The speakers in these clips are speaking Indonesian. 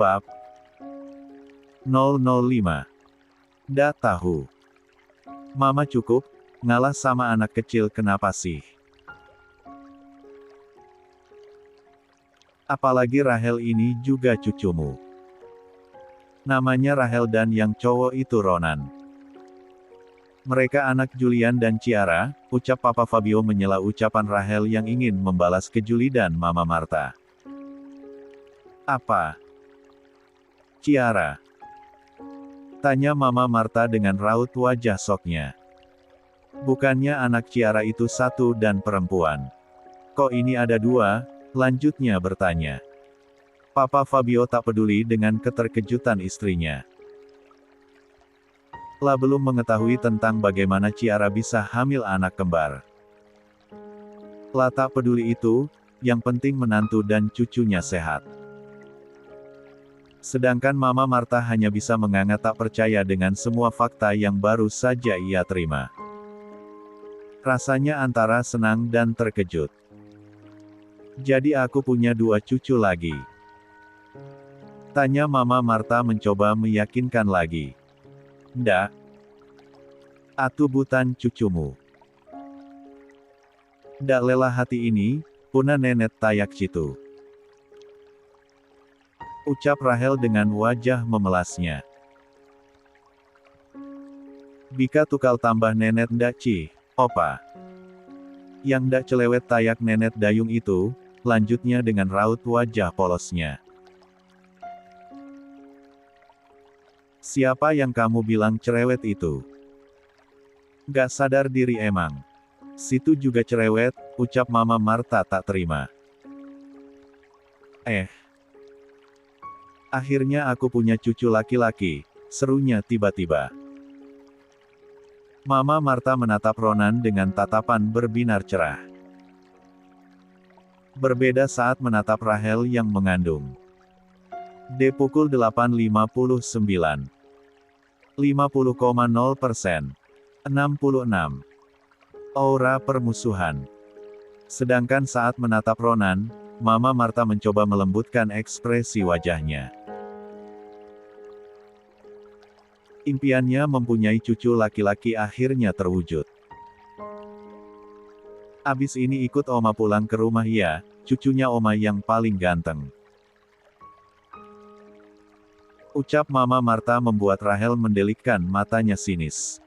Bab 005. Ndak tahu. Mama cukup, ngalah sama anak kecil kenapa sih? Apalagi Rahel ini juga cucumu. Namanya Rahel dan yang cowok itu Ronan. Mereka anak Julian dan Ciara, ucap Papa Fabio menyela ucapan Rahel yang ingin membalas ke Julie dan Mama Marta. Apa? Ciara? Tanya Mama Marta dengan raut wajah soknya. Bukannya anak Ciara itu satu dan perempuan. Kok ini ada dua? Lanjutnya bertanya. Papa Fabio tak peduli dengan keterkejutan istrinya. Lah belum mengetahui tentang bagaimana Ciara bisa hamil anak kembar. Lah tak peduli itu, yang penting menantu dan cucunya sehat. Sedangkan Mama Marta hanya bisa menganga tak percaya dengan semua fakta yang baru saja ia terima. Rasanya antara senang dan terkejut. Jadi aku punya dua cucu lagi? Tanya Mama Marta mencoba meyakinkan lagi. Ndak. Atu butan cucumu. Ndak lelah hati ini, puna nenet tayak citu. Ucap Rahel dengan wajah memelasnya. Bika tukal tambah nenet ndak cih, opa. Yang ndak celewet tayak nenet dayung itu, lanjutnya dengan raut wajah polosnya. Siapa yang kamu bilang cerewet itu? Gak sadar diri emang. Situ juga cerewet, ucap Mama Marta tak terima. Akhirnya aku punya cucu laki-laki, serunya tiba-tiba. Mama Marta menatap Ronan dengan tatapan berbinar cerah. Berbeda saat menatap Rahel yang mengandung. Pukul 8.59. 50,0%. 66. Aura permusuhan. Sedangkan saat menatap Ronan, Mama Marta mencoba melembutkan ekspresi wajahnya. Impiannya mempunyai cucu laki-laki akhirnya terwujud. Abis ini ikut Oma pulang ke rumah ya, cucunya Oma yang paling ganteng. Ucap Mama Marta membuat Rahel mendelikkan matanya sinis.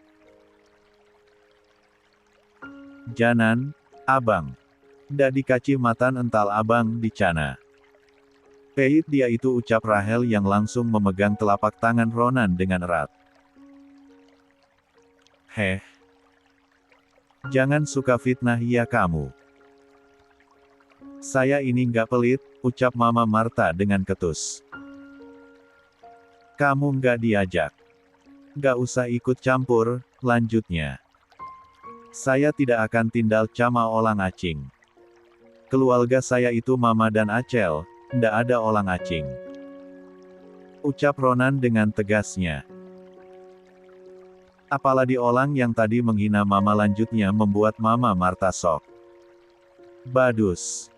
Janan, abang. Ndak dikacih matan ental abang dicana. Peit dia itu ucap Rahel yang langsung memegang telapak tangan Ronan dengan erat. Jangan suka fitnah ya kamu. Saya ini nggak pelit, ucap Mama Marta dengan ketus. Kamu nggak diajak. Nggak usah ikut campur, lanjutnya. Saya tidak akan tinggal cama olang acing. Keluarga saya itu Mama dan Acel, ndak ada olang acing. Ucap Ronan dengan tegasnya. Apalagi orang yang tadi menghina Mama lanjutnya membuat Mama Marta sok. Badus.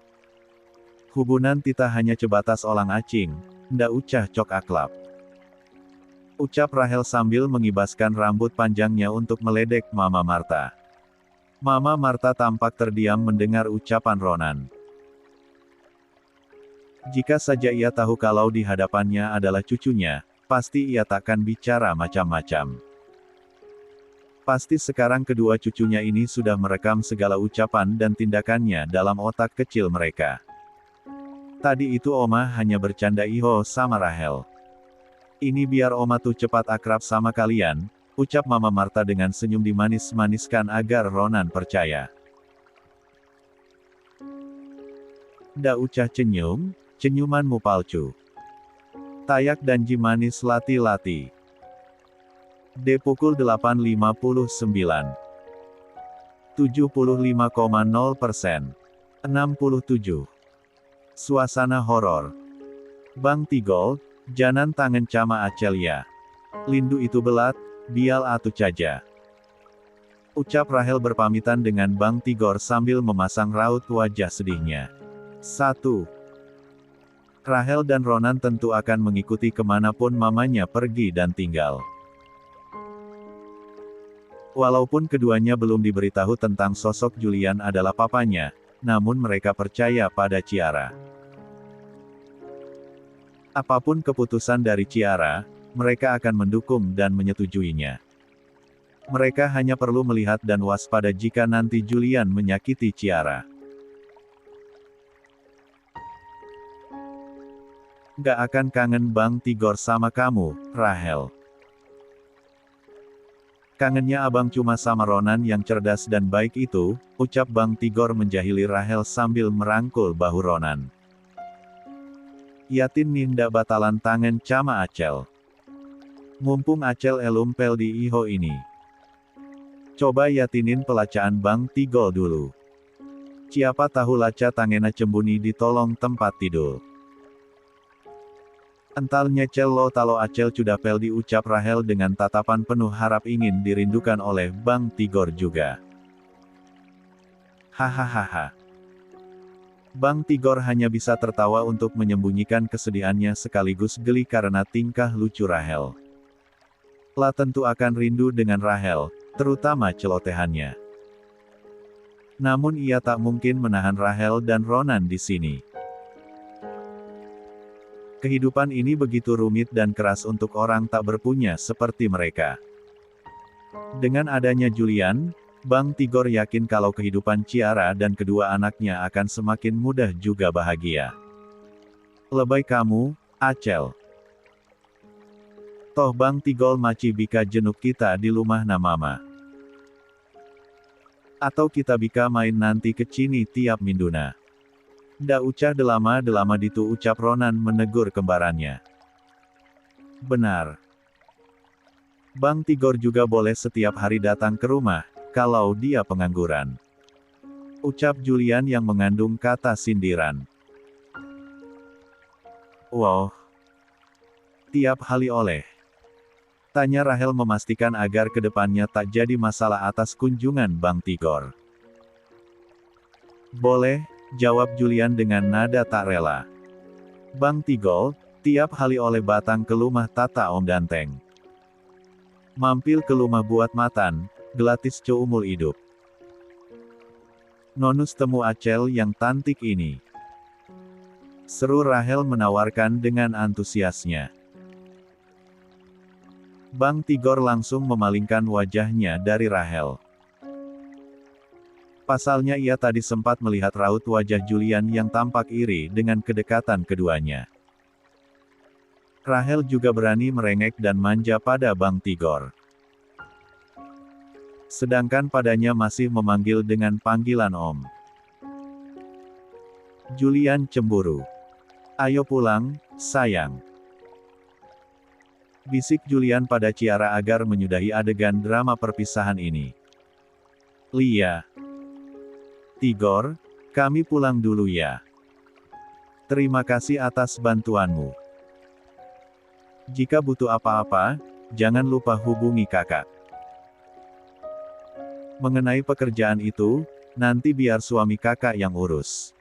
Hubungan kita hanya sebatas olang acing, ndak ucah cok aklap. Ucap Rahel sambil mengibaskan rambut panjangnya untuk meledek Mama Marta. Mama Marta tampak terdiam mendengar ucapan Ronan. Jika saja ia tahu kalau di hadapannya adalah cucunya, pasti ia takkan bicara macam-macam. Pasti sekarang kedua cucunya ini sudah merekam segala ucapan dan tindakannya dalam otak kecil mereka. Tadi itu Oma hanya bercanda iho sama Rahel. Ini biar Oma tuh cepat akrab sama kalian, ucap Mama Marta dengan senyum dimanis-maniskan agar Ronan percaya. Ndak ucah cenyum, cenyumanmu palsu. Tayak dan jimanis lati-lati. Pukul 8.59. 75,0%. 67. Suasana horor. Bang Tigol, janan tangan cama Acelia. Lindu itu belat, bial atu caja. Ucap Rahel berpamitan dengan Bang Tigor sambil memasang raut wajah sedihnya. 1. Rahel dan Ronan tentu akan mengikuti kemanapun mamanya pergi dan tinggal. Walaupun keduanya belum diberitahu tentang sosok Julian adalah papanya, namun mereka percaya pada Ciara. Apapun keputusan dari Ciara, mereka akan mendukung dan menyetujuinya. Mereka hanya perlu melihat dan waspada jika nanti Julian menyakiti Ciara. Gak akan kangen Bang Tigor sama kamu, Rahel. Kangennya abang cuma sama Ronan yang cerdas dan baik itu, ucap Bang Tigor menjahili Rahel sambil merangkul bahu Ronan. Yatin ninda batalan tangan cama Acel. Mumpung Acel elumpel di iho ini. Coba yatinin pelacaan Bang Tigor dulu. Siapa tahu laca tangena cembuni ditolong tempat tidur. Ental nyecel lo talo Acel cudapel diucap Rahel dengan tatapan penuh harap ingin dirindukan oleh Bang Tigor juga. Hahaha. Bang Tigor hanya bisa tertawa untuk menyembunyikan kesedihannya sekaligus geli karena tingkah lucu Rahel. La tentu akan rindu dengan Rahel, terutama celotehannya. Namun ia tak mungkin menahan Rahel dan Ronan di sini. Kehidupan ini begitu rumit dan keras untuk orang tak berpunya seperti mereka. Dengan adanya Julian, Bang Tigor yakin kalau kehidupan Ciara dan kedua anaknya akan semakin mudah juga bahagia. Lebay kamu, Acel. Toh Bang Tigor maci bika jenuk kita di rumah na mama. Atau kita bika main nanti ke sini tiap minduna. Da ucah delama ditu ucap Ronan menegur kembarannya. Benar. Bang Tigor juga boleh setiap hari datang ke rumah, kalau dia pengangguran. Ucap Julian yang mengandung kata sindiran. Wow. Tiap hari oleh. Tanya Rahel memastikan agar kedepannya tak jadi masalah atas kunjungan Bang Tigor. Boleh. Jawab Julian dengan nada tak rela. Bang Tigor, tiap hari oleh batang ke rumah tata Om Danteng. Mampil ke rumah buat matan, gratis seumur hidup. Nonus temu Acel yang cantik ini. Seru Rahel menawarkan dengan antusiasnya. Bang Tigor langsung memalingkan wajahnya dari Rahel. Pasalnya ia tadi sempat melihat raut wajah Julian yang tampak iri dengan kedekatan keduanya. Rahel juga berani merengek dan manja pada Bang Tigor. Sedangkan padanya masih memanggil dengan panggilan Om. Julian cemburu. Ayo pulang, sayang. Bisik Julian pada Ciara agar menyudahi adegan drama perpisahan ini. Lia. Tigor, kami pulang dulu ya. Terima kasih atas bantuanmu. Jika butuh apa-apa, jangan lupa hubungi kakak. Mengenai pekerjaan itu, nanti biar suami kakak yang urus.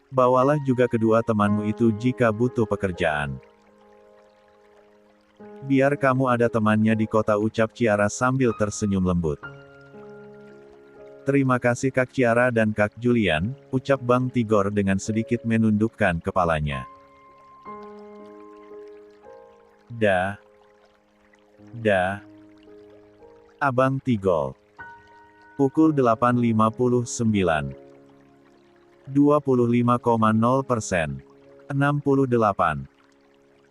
Bawalah juga kedua temanmu itu jika butuh pekerjaan. Biar kamu ada temannya di kota ucap Ciara sambil tersenyum lembut. Terima kasih Kak Ciara dan Kak Julian, ucap Bang Tigor dengan sedikit menundukkan kepalanya. Dah. Abang Tigor. Pukul 8.59. 25,0%. 68.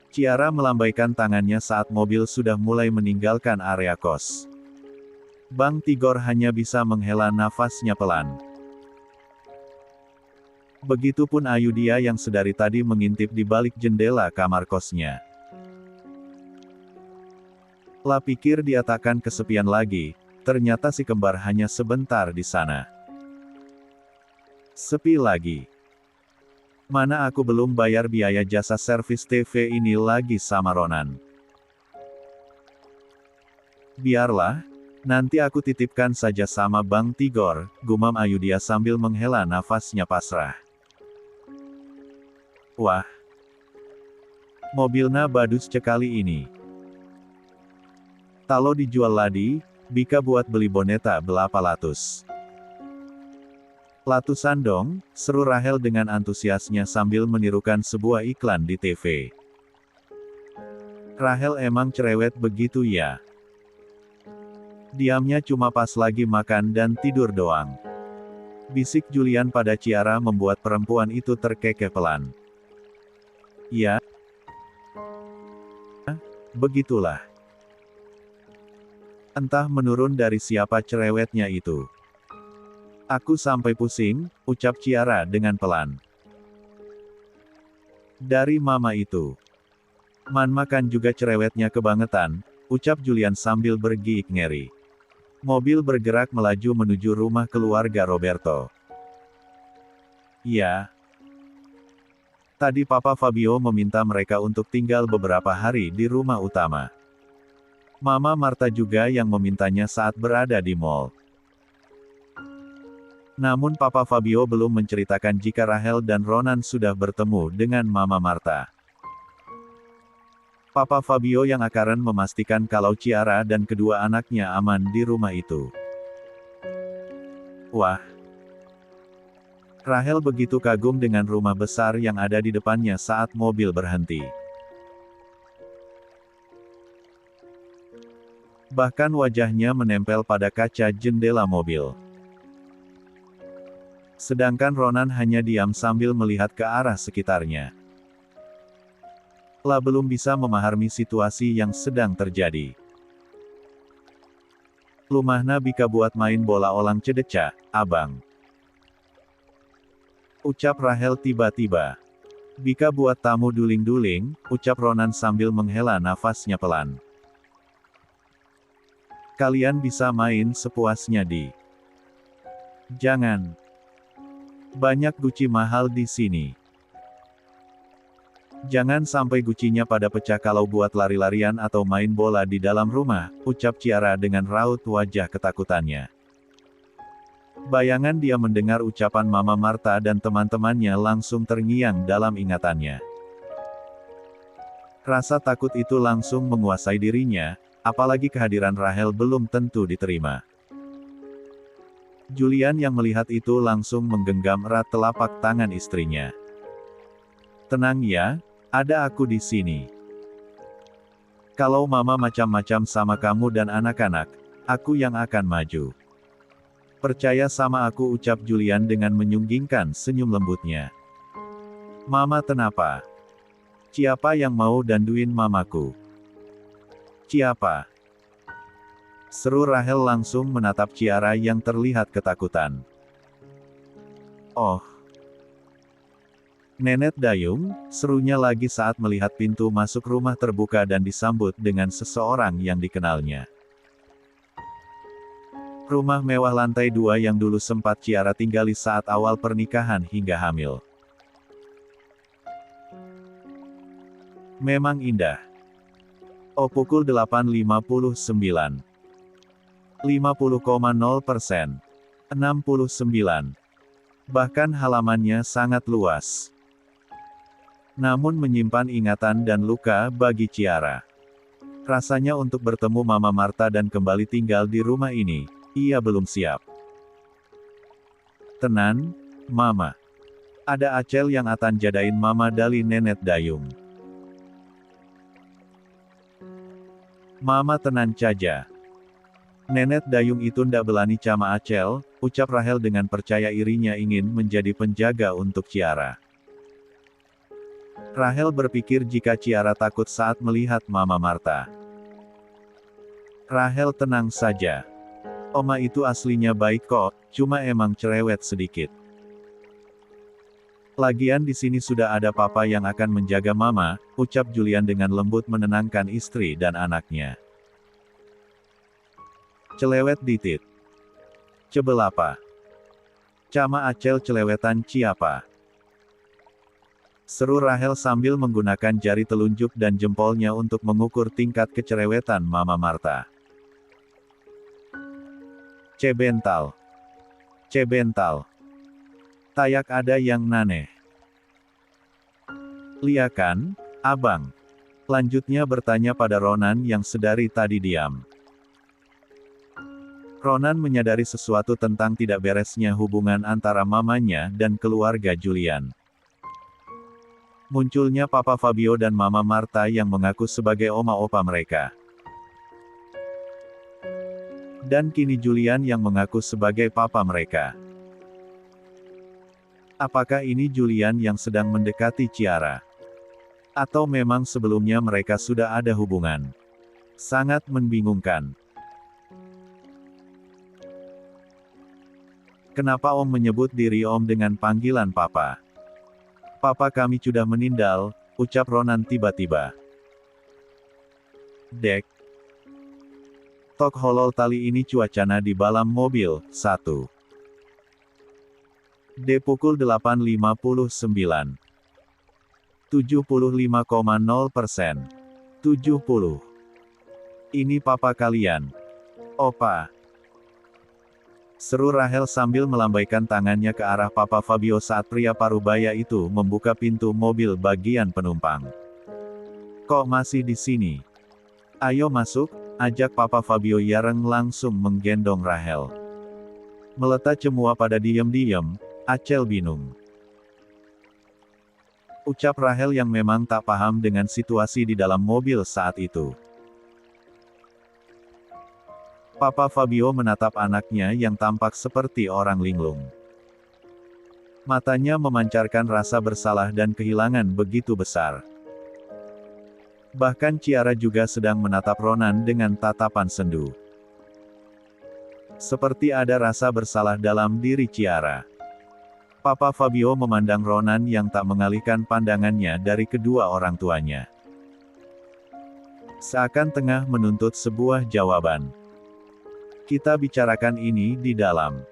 Ciara melambaikan tangannya saat mobil sudah mulai meninggalkan area kos. Bang Tigor hanya bisa menghela nafasnya pelan. Begitupun Ayudia yang sedari tadi mengintip di balik jendela kamar kosnya. La pikir dia takkan kesepian lagi, ternyata si kembar hanya sebentar di sana. Sepi lagi. Mana aku belum bayar biaya jasa servis TV ini lagi sama Ronan. Biarlah. Nanti aku titipkan saja sama Bang Tigor, gumam Ayudia sambil menghela nafasnya pasrah. Wah, mobilna badus cekali ini. Talo dijual ladi, bika buat beli boneta belapa latus. Latusan dong, seru Rahel dengan antusiasnya sambil menirukan sebuah iklan di TV. Rahel emang cerewet begitu ya. Diamnya cuma pas lagi makan dan tidur doang. Bisik Julian pada Ciara membuat perempuan itu terkekeh pelan. Ya, begitulah. Entah menurun dari siapa cerewetnya itu. Aku sampai pusing, ucap Ciara dengan pelan. Dari mama itu. Man makan juga cerewetnya kebangetan, ucap Julian sambil bergiik ngeri. Mobil bergerak melaju menuju rumah keluarga Roberto. Ya. Tadi Papa Fabio meminta mereka untuk tinggal beberapa hari di rumah utama. Mama Marta juga yang memintanya saat berada di mall. Namun Papa Fabio belum menceritakan jika Rahel dan Ronan sudah bertemu dengan Mama Marta. Papa Fabio yang akan memastikan kalau Ciara dan kedua anaknya aman di rumah itu. Wah. Rahel begitu kagum dengan rumah besar yang ada di depannya saat mobil berhenti. Bahkan wajahnya menempel pada kaca jendela mobil. Sedangkan Ronan hanya diam sambil melihat ke arah sekitarnya. Lah belum bisa memahami situasi yang sedang terjadi. Lumahna bika buat main bola olang cedeca, abang. Ucap Rahel tiba-tiba. Bika buat tamu duling-duling, ucap Ronan sambil menghela nafasnya pelan. Kalian bisa main sepuasnya di. Jangan. Banyak guci mahal di sini. Jangan sampai gucinya pada pecah kalau buat lari-larian atau main bola di dalam rumah, ucap Ciara dengan raut wajah ketakutannya. Bayangan dia mendengar ucapan Mama Marta dan teman-temannya langsung terngiang dalam ingatannya. Rasa takut itu langsung menguasai dirinya, apalagi kehadiran Rahel belum tentu diterima. Julian yang melihat itu langsung menggenggam erat telapak tangan istrinya. Tenang ya, ada aku di sini. Kalau mama macam-macam sama kamu dan anak-anak, aku yang akan maju. Percaya sama aku, ucap Julian dengan menyunggingkan senyum lembutnya. Mama kenapa? Siapa yang mau danduin mamaku? Siapa? Seru Rahel langsung menatap Ciara yang terlihat ketakutan. Oh. Nenek Dayung, serunya lagi saat melihat pintu masuk rumah terbuka dan disambut dengan seseorang yang dikenalnya. Rumah mewah lantai 2 yang dulu sempat Ciara tinggali saat awal pernikahan hingga hamil. Memang indah. Oh, pukul 8.59. 50,0%. 69. Bahkan halamannya sangat luas. Namun menyimpan ingatan dan luka bagi Ciara. Rasanya untuk bertemu Mama Marta dan kembali tinggal di rumah ini, ia belum siap. Tenan, Mama. Ada Acel yang akan jadain Mama dari Nenek Dayung. Mama tenan caja. Nenek Dayung itu ndak belani cama Acel, ucap Rahel dengan percaya irinya ingin menjadi penjaga untuk Ciara. Rahel berpikir jika Ciara takut saat melihat Mama Marta. Rahel tenang saja. Oma itu aslinya baik kok, cuma emang cerewet sedikit. Lagian di sini sudah ada papa yang akan menjaga mama, ucap Julian dengan lembut menenangkan istri dan anaknya. Celewet ditit. Cebelapa. Cama Acel celewetan ciapa. Seru Rahel sambil menggunakan jari telunjuk dan jempolnya untuk mengukur tingkat kecerewetan Mama Marta. Cebental. Cebental. Tayak ada yang naneh. Lia kan, abang? Lanjutnya bertanya pada Ronan yang sedari tadi diam. Ronan menyadari sesuatu tentang tidak beresnya hubungan antara mamanya dan keluarga Julian. Munculnya Papa Fabio dan Mama Marta yang mengaku sebagai oma opa mereka. Dan kini Julian yang mengaku sebagai papa mereka. Apakah ini Julian yang sedang mendekati Ciara? Atau memang sebelumnya mereka sudah ada hubungan? Sangat membingungkan. Kenapa Om menyebut diri Om dengan panggilan Papa? Papa kami sudah meninggal, ucap Ronan tiba-tiba. Dek. Tok holol tali ini cuacana di balam mobil, 1. D pukul 8.59. 75,0%. 70. Ini papa kalian. Opa. Seru Rahel sambil melambaikan tangannya ke arah Papa Fabio saat pria parubaya itu membuka pintu mobil bagian penumpang. Kok masih di sini? Ayo masuk, ajak Papa Fabio. Yareng langsung menggendong Rahel. Meletak cemua pada diam-diam, Acel bingung. Ucap Rahel yang memang tak paham dengan situasi di dalam mobil saat itu. Papa Fabio menatap anaknya yang tampak seperti orang linglung. Matanya memancarkan rasa bersalah dan kehilangan begitu besar. Bahkan Ciara juga sedang menatap Ronan dengan tatapan sendu. Seperti ada rasa bersalah dalam diri Ciara. Papa Fabio memandang Ronan yang tak mengalihkan pandangannya dari kedua orang tuanya. Seakan tengah menuntut sebuah jawaban. Kita bicarakan ini di dalam.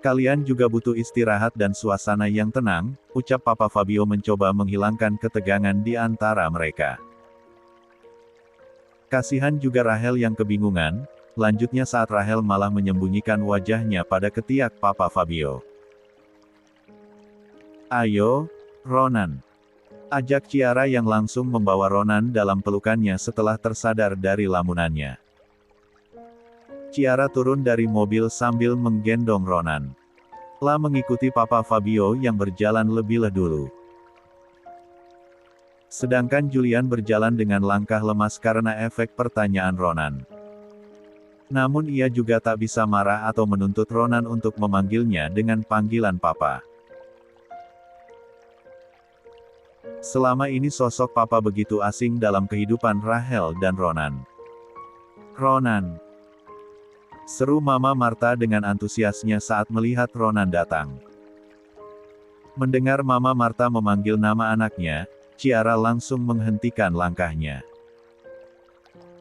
Kalian juga butuh istirahat dan suasana yang tenang, ucap Papa Fabio mencoba menghilangkan ketegangan di antara mereka. Kasihan juga Rahel yang kebingungan, lanjutnya saat Rahel malah menyembunyikan wajahnya pada ketiak Papa Fabio. Ayo, Ronan. Ajak Ciara yang langsung membawa Ronan dalam pelukannya setelah tersadar dari lamunannya. Ciara turun dari mobil sambil menggendong Ronan. La mengikuti Papa Fabio yang berjalan lebih dulu. Sedangkan Julian berjalan dengan langkah lemas karena efek pertanyaan Ronan. Namun ia juga tak bisa marah atau menuntut Ronan untuk memanggilnya dengan panggilan Papa. Selama ini sosok Papa begitu asing dalam kehidupan Rahel dan Ronan. Ronan. Seru Mama Marta dengan antusiasnya saat melihat Ronan datang. Mendengar Mama Marta memanggil nama anaknya, Ciara langsung menghentikan langkahnya.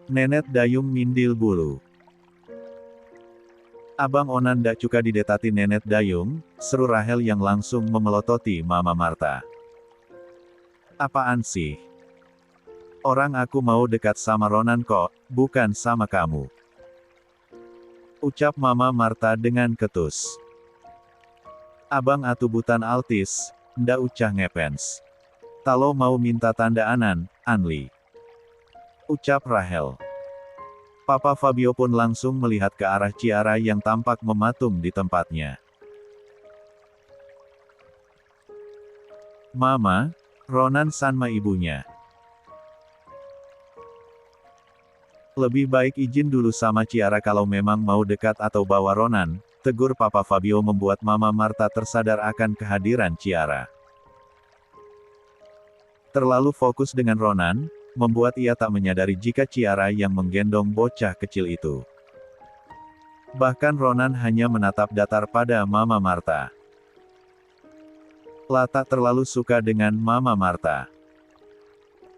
Nenek Dayung mindil bulu. Abang Onan dak cuka didetati Nenek Dayung, seru Rahel yang langsung memelototi Mama Marta. Apaan sih? Orang aku mau dekat sama Ronan kok, bukan sama kamu. Ucap Mama Marta dengan ketus. Abang atubutan altis, ndak ucah ngepens. Talo mau minta tanda anan, Anli. Ucap Rahel. Papa Fabio pun langsung melihat ke arah Ciara yang tampak mematung di tempatnya. Mama, Ronan sama ibunya. Lebih baik izin dulu sama Ciara kalau memang mau dekat atau bawa Ronan, tegur Papa Fabio membuat Mama Marta tersadar akan kehadiran Ciara. Terlalu fokus dengan Ronan, membuat ia tak menyadari jika Ciara yang menggendong bocah kecil itu. Bahkan Ronan hanya menatap datar pada Mama Marta. La tak terlalu suka dengan Mama Marta.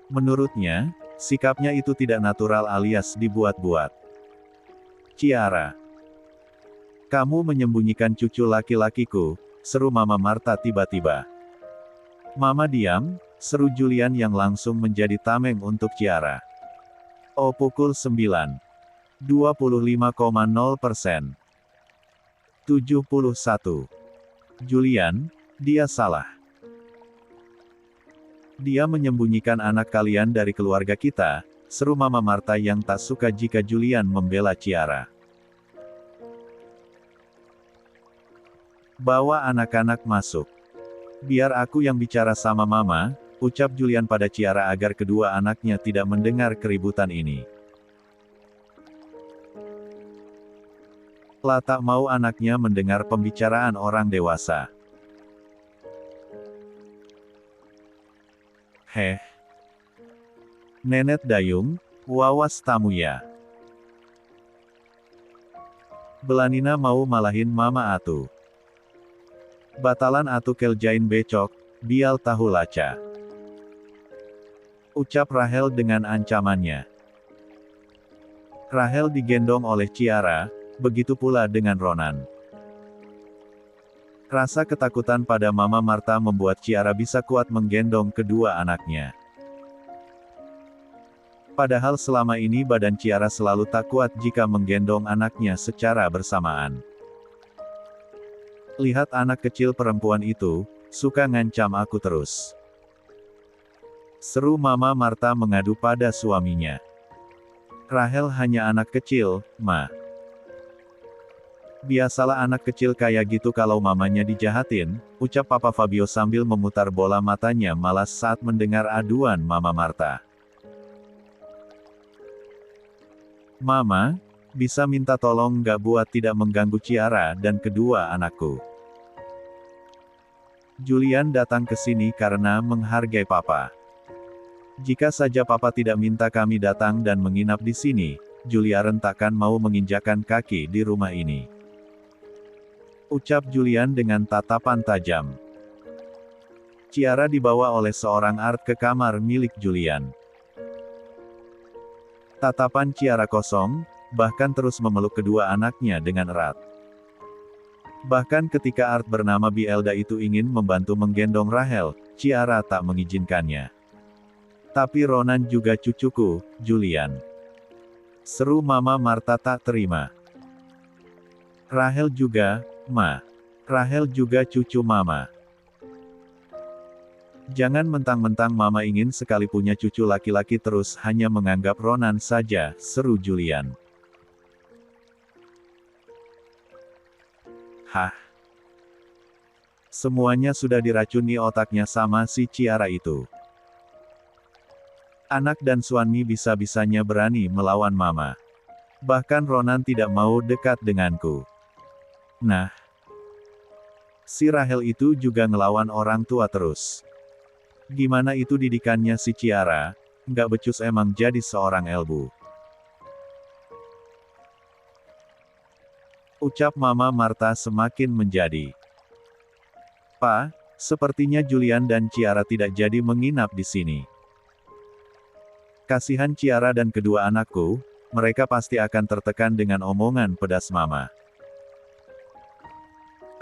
Menurutnya, sikapnya itu tidak natural alias dibuat-buat. Ciara. Kamu menyembunyikan cucu laki-lakiku, seru Mama Marta tiba-tiba. Mama diam, seru Julian yang langsung menjadi tameng untuk Ciara. Oh pukul 9. 25,0%. 71. Julian, dia salah. Dia menyembunyikan anak kalian dari keluarga kita, seru Mama Marta yang tak suka jika Julian membela Ciara. Bawa anak-anak masuk. Biar aku yang bicara sama Mama, ucap Julian pada Ciara agar kedua anaknya tidak mendengar keributan ini. La tak mau anaknya mendengar pembicaraan orang dewasa. Heh. Nenek Dayung, wawas tamu ya. Belanina mau malahin Mama atu. Batalan atu keljain becok, bial tahu laca. Ucap Rahel dengan ancamannya. Rahel digendong oleh Ciara, begitu pula dengan Ronan. Rasa ketakutan pada Mama Marta membuat Ciara bisa kuat menggendong kedua anaknya. Padahal selama ini badan Ciara selalu tak kuat jika menggendong anaknya secara bersamaan. Lihat anak kecil perempuan itu, suka ngancam aku terus. Seru Mama Marta mengadu pada suaminya. Rahel hanya anak kecil, Ma. Biasalah anak kecil kayak gitu kalau mamanya dijahatin, ucap Papa Fabio sambil memutar bola matanya malas saat mendengar aduan Mama Marta. Mama, bisa minta tolong nggak buat tidak mengganggu Ciara dan kedua anakku. Julian datang ke sini karena menghargai Papa. Jika saja Papa tidak minta kami datang dan menginap di sini, Julian takkan mau menginjakan kaki di rumah ini. Ucap Julian dengan tatapan tajam. Ciara dibawa oleh seorang Art ke kamar milik Julian. Tatapan Ciara kosong, bahkan terus memeluk kedua anaknya dengan erat. Bahkan ketika Art bernama Bielda itu ingin membantu menggendong Rahel, Ciara tak mengizinkannya. Tapi Ronan juga cucuku, Julian. Seru Mama Marta tak terima. Rahel juga, Ma. Rahel juga cucu Mama. Jangan mentang-mentang Mama ingin sekali punya cucu laki-laki terus hanya menganggap Ronan saja, seru Julian. Hah? Semuanya sudah diracuni otaknya sama si Ciara itu. Anak dan suami bisa-bisanya berani melawan Mama. Bahkan Ronan tidak mau dekat denganku. Nah, si Rahel itu juga ngelawan orang tua terus. Gimana itu didikannya si Ciara, nggak becus emang jadi seorang elbu. Ucap Mama Marta semakin menjadi. Pa, sepertinya Julian dan Ciara tidak jadi menginap di sini. Kasihan Ciara dan kedua anakku, mereka pasti akan tertekan dengan omongan pedas Mama.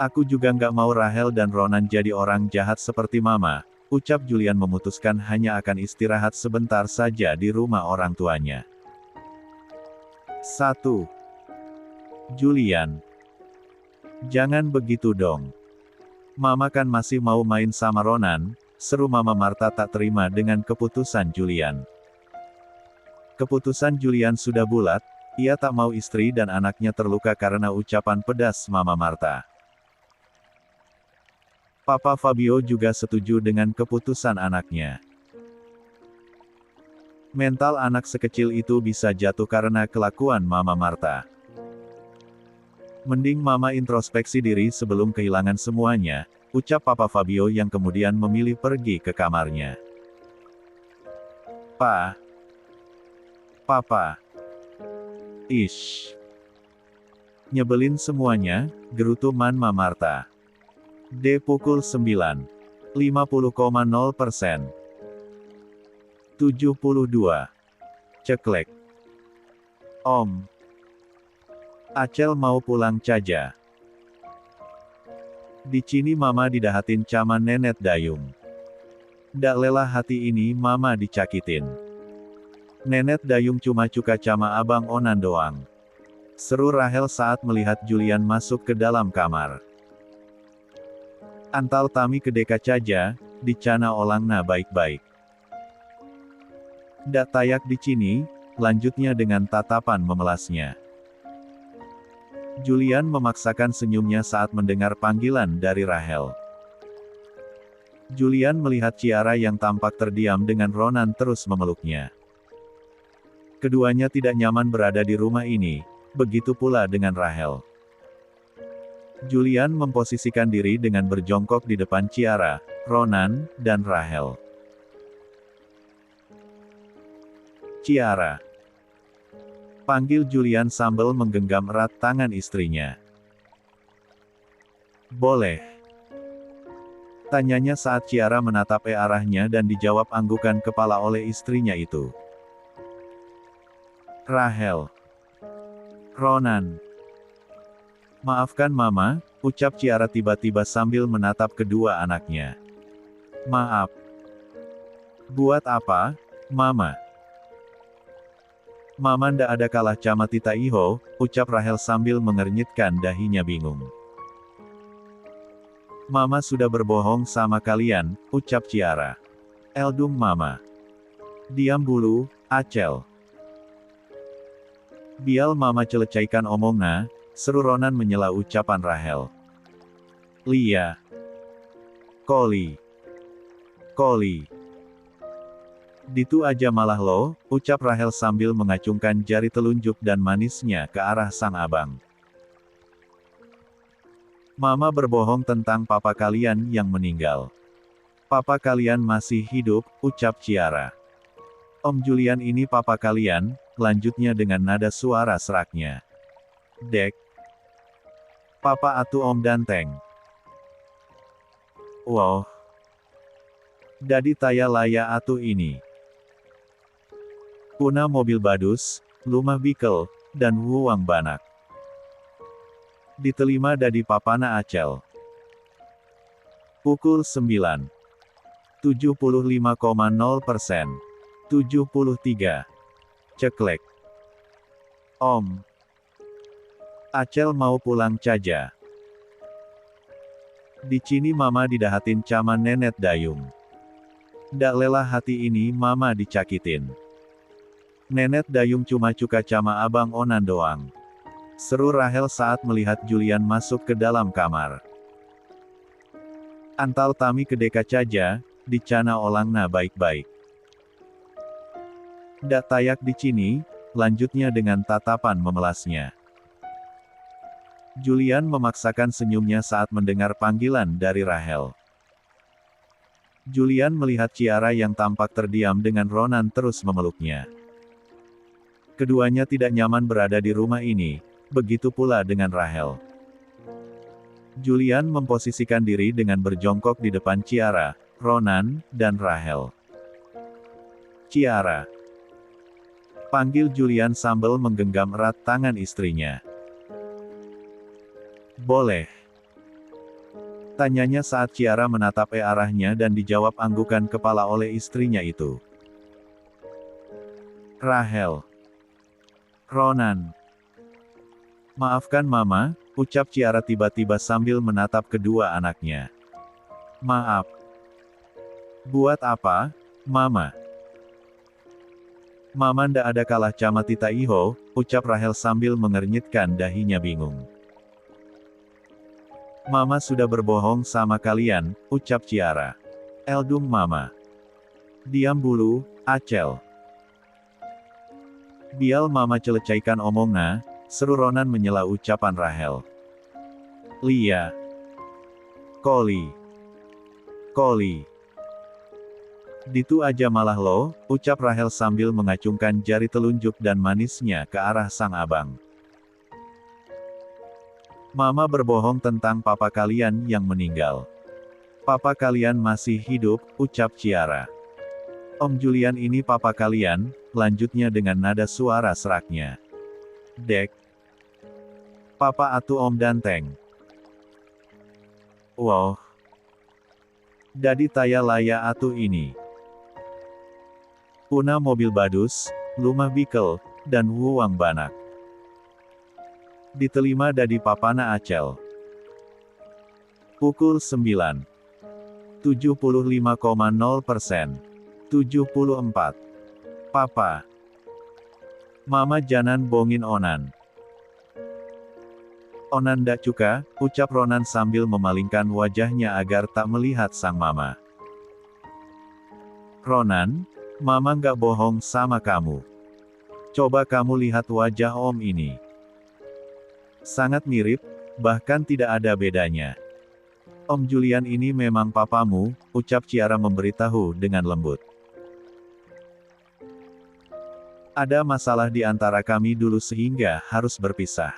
Aku juga nggak mau Rahel dan Ronan jadi orang jahat seperti Mama, ucap Julian memutuskan hanya akan istirahat sebentar saja di rumah orang tuanya. 1. Julian. Jangan begitu dong. Mama kan masih mau main sama Ronan, seru Mama Marta tak terima dengan keputusan Julian. Keputusan Julian sudah bulat, ia tak mau istri dan anaknya terluka karena ucapan pedas Mama Marta. Papa Fabio juga setuju dengan keputusan anaknya. Mental anak sekecil itu bisa jatuh karena kelakuan Mama Marta. Mending Mama introspeksi diri sebelum kehilangan semuanya, ucap Papa Fabio yang kemudian memilih pergi ke kamarnya. Papa. Ish. Nyebelin semuanya, gerutu Mama Marta. Pukul 9. 50,0%. 72. Ceklek. Om. Acel mau pulang caja. Di sini Mama didahatin sama Nenek Dayung. Ndak lelah hati ini Mama dicakitin. Nenek Dayung cuma cuka cama Abang Onan doang. Seru Rahel saat melihat Julian masuk ke dalam kamar. Antal tami kedeka caja, dicana olangna baik-baik. Ndak tayak dicini, lanjutnya dengan tatapan memelasnya. Julian memaksakan senyumnya saat mendengar panggilan dari Rachel. Julian melihat Ciara yang tampak terdiam dengan Ronan terus memeluknya. Keduanya tidak nyaman berada di rumah ini, begitu pula dengan Rachel. Julian memposisikan diri dengan berjongkok di depan Ciara, Ronan, dan Rachel. Ciara, panggil Julian sambil menggenggam erat tangan istrinya. Boleh. Tanyanya saat Ciara menatap arahnya dan dijawab anggukan kepala oleh istrinya itu. Rachel. Ronan. Maafkan Mama, ucap Ciara tiba-tiba sambil menatap kedua anaknya. Maaf. Buat apa, Mama? Mama ndak ada kalah cama Tita Iho, ucap Rachel sambil mengernyitkan dahinya bingung. Mama sudah berbohong sama kalian, ucap Ciara. Eldung Mama. Diam dulu, Acel. Bial Mama celecaikan omongna, seru Ronan menyela ucapan Rachel. Lia. Koli. Koli. Ditu aja malah lo, ucap Rachel sambil mengacungkan jari telunjuk dan manisnya ke arah sang abang. Mama berbohong tentang papa kalian yang meninggal. Papa kalian masih hidup, ucap Ciara. Om Julian ini papa kalian, lanjutnya dengan nada suara seraknya. Dek. Papa atu Om Danteng. Wow. Dadi taya laya atu ini. Puna mobil badus, lumah bikel, dan wuang banak. Ditelima dadi papana Acel. Pukul 9. 75,0%. 73. Ceklek. Om. Acel mau pulang caja. Di sini Mama didahatin caman nenet dayung. Ndak lelah hati ini Mama dicakitin. Nenet dayung cuma cuka cama abang Onan doang. Seru Rachel saat melihat Julian masuk ke dalam kamar. Antal tami kedeka caja, dicana olangna baik-baik. Ndak tayak dicini, lanjutnya dengan tatapan memelasnya. Julian memaksakan senyumnya saat mendengar panggilan dari Rachel. Julian melihat Ciara yang tampak terdiam dengan Ronan terus memeluknya. Keduanya tidak nyaman berada di rumah ini, begitu pula dengan Rachel. Julian memposisikan diri dengan berjongkok di depan Ciara, Ronan, dan Rachel. Ciara. Panggil Julian sambil menggenggam erat tangan istrinya. Boleh. Tanyanya saat Ciara menatap arahnya dan dijawab anggukan kepala oleh istrinya itu. Rachel. Ronan. Maafkan Mama, ucap Ciara tiba-tiba sambil menatap kedua anaknya. Maaf. Buat apa, Mama? Mama ndak ada kalah cama Tita Iho, ucap Rachel sambil mengernyitkan dahinya bingung. Mama sudah berbohong sama kalian, ucap Ciara. Eldung Mama. Diam dulu, Acel. Bial Mama celecaikan omongna, seru Ronan menyela ucapan Rachel. Lia. Koli. Koli. Ditu aja malah lo, ucap Rachel sambil mengacungkan jari telunjuk dan manisnya ke arah sang abang. Mama berbohong tentang papa kalian yang meninggal. Papa kalian masih hidup, ucap Ciara. Om Julian ini papa kalian, lanjutnya dengan nada suara seraknya. Dek. Papa atu Om Danteng. Wow. Dadi taya laya atu ini. Puna mobil badus, lumah bikel, dan wuang banak. Ditelima dadi papana Acel. Pukul 9. 75,0%. 74. Papa. Mama jangan bongin Onan. Onan ndak cuka, ucap Ronan sambil memalingkan wajahnya agar tak melihat sang mama. Ronan, mama nggak bohong sama kamu. Coba kamu lihat wajah om ini. Sangat mirip, bahkan tidak ada bedanya. Om Julian ini memang papamu, ucap Ciara memberitahu dengan lembut. Ada masalah di antara kami dulu sehingga harus berpisah.